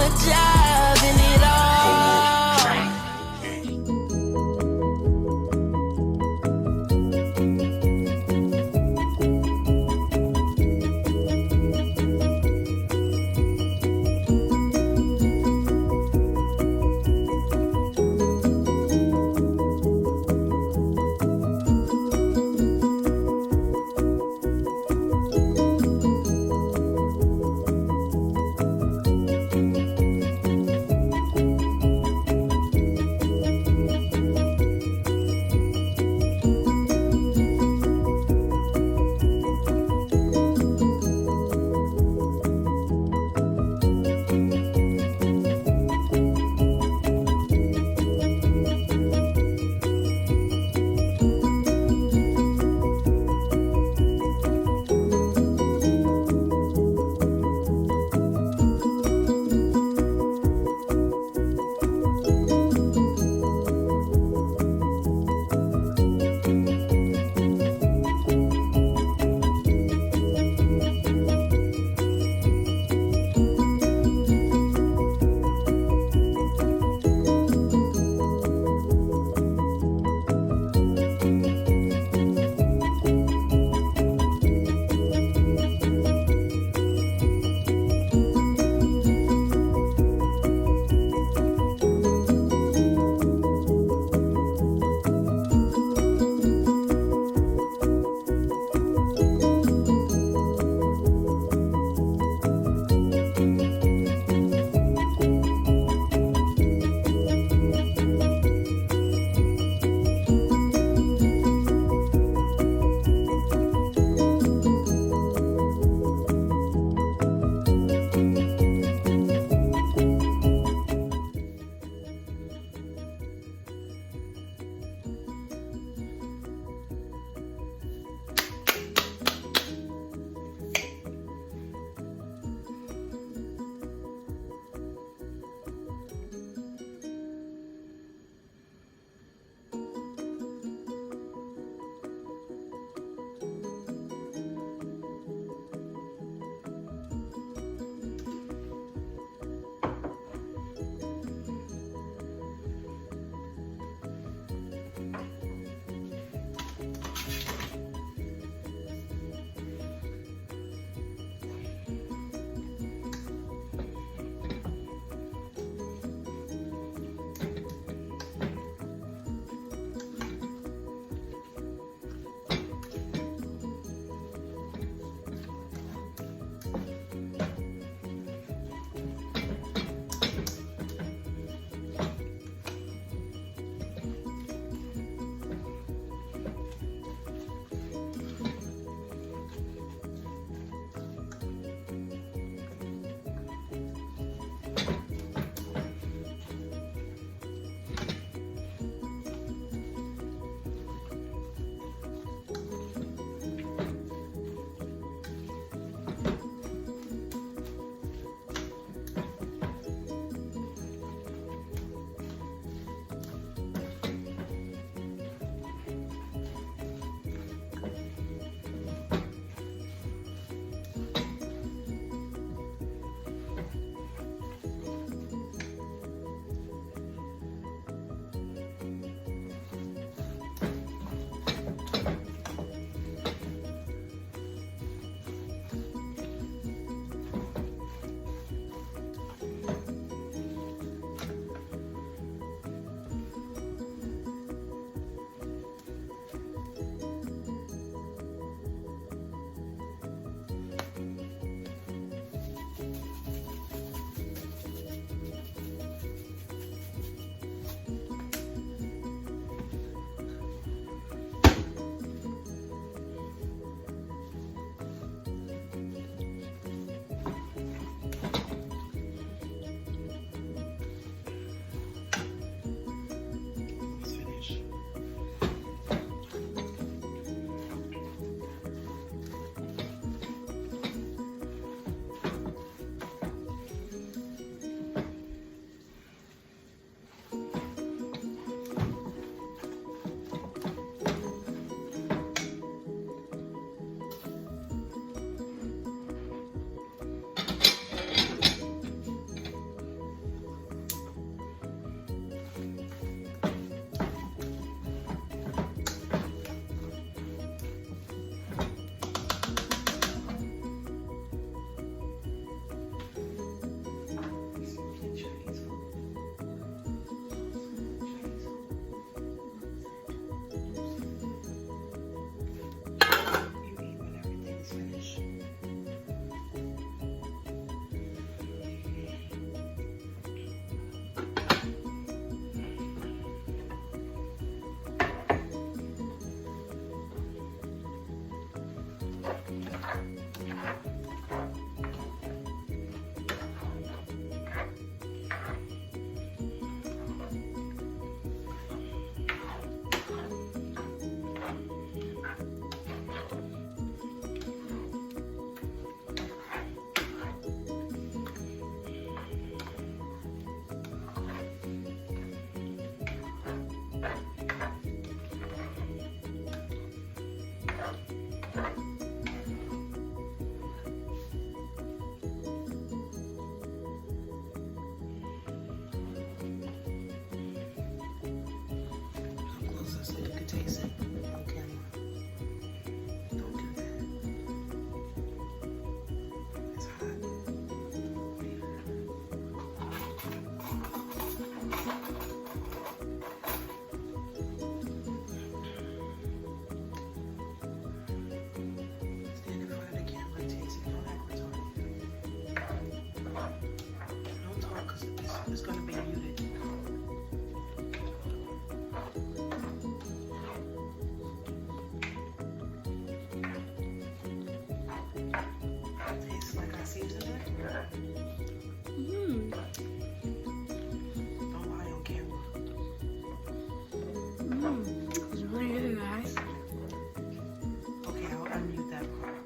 a job in it all. is going to be muted. Tastes like I seasoned it. Don't lie on camera. It's really good, guys. Okay, I'll unmute that part.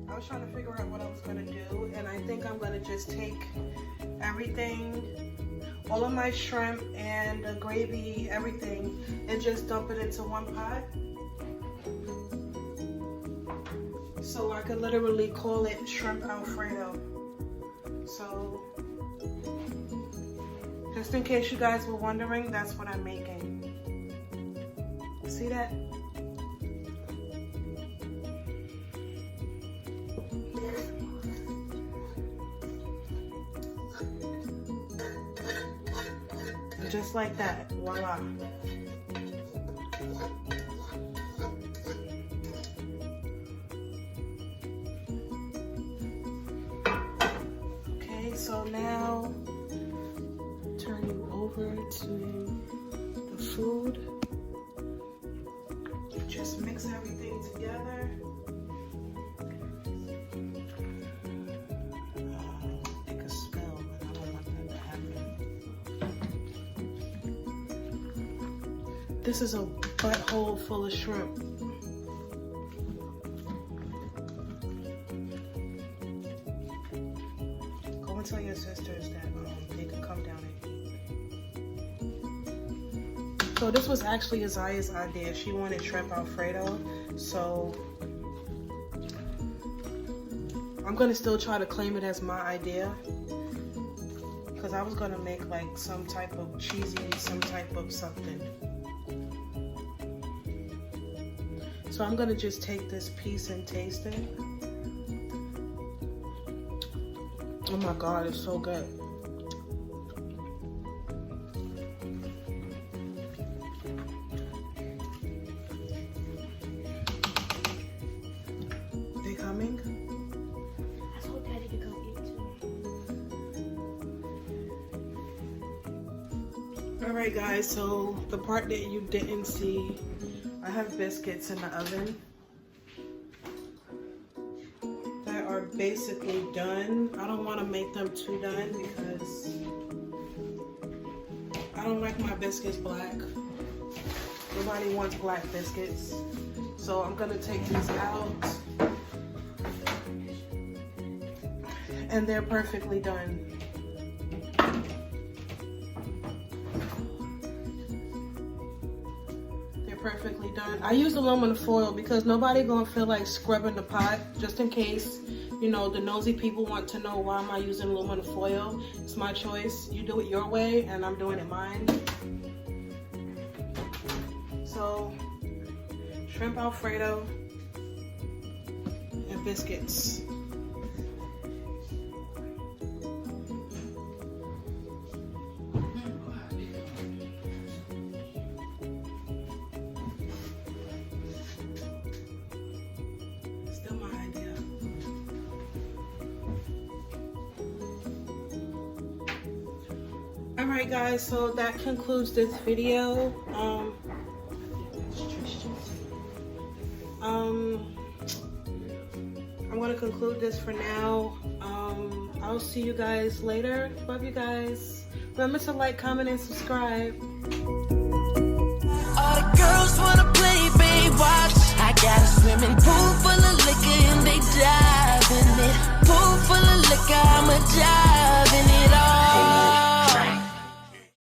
I was trying to figure out what I was going to do, and I think I'm going to just take everything, all of my shrimp and the gravy, everything, and just dump it into one pot. So I could literally call it shrimp Alfredo. So just in case you guys were wondering, that's what I'm making. See that? Just like that, voila. Okay, so now turn you over to the food. Just mix everything together. Take a spill, but I don't want that to happen. This is a butthole full of shrimp. Go and tell your sisters that they can come down and eat. So this was actually Azaya's idea. She wanted shrimp Alfredo, so I'm gonna still try to claim it as my idea, because I was gonna make like some type of cheesy, some type of something. So I'm gonna just take this piece and taste it. Oh my God, it's so good. They coming? I told Daddy to go eat too. Alright guys, so the part that you didn't see, I have biscuits in the oven that are basically done. I don't want to make them too done because I don't like my biscuits black. Nobody wants black biscuits. So I'm going to take these out. And they're perfectly done. Perfectly done. I use aluminum foil because nobody gonna feel like scrubbing the pot, just in case, you know, the nosy people want to know why am I using aluminum foil. It's my choice. You do it your way and I'm doing it mine. So shrimp Alfredo and biscuits. Alright guys, so that concludes this video. I'm gonna conclude this for now. I'll see you guys later. Love you guys. Remember to like, comment, and subscribe. All the girls wanna play Baywatch. I got a swimming pool full of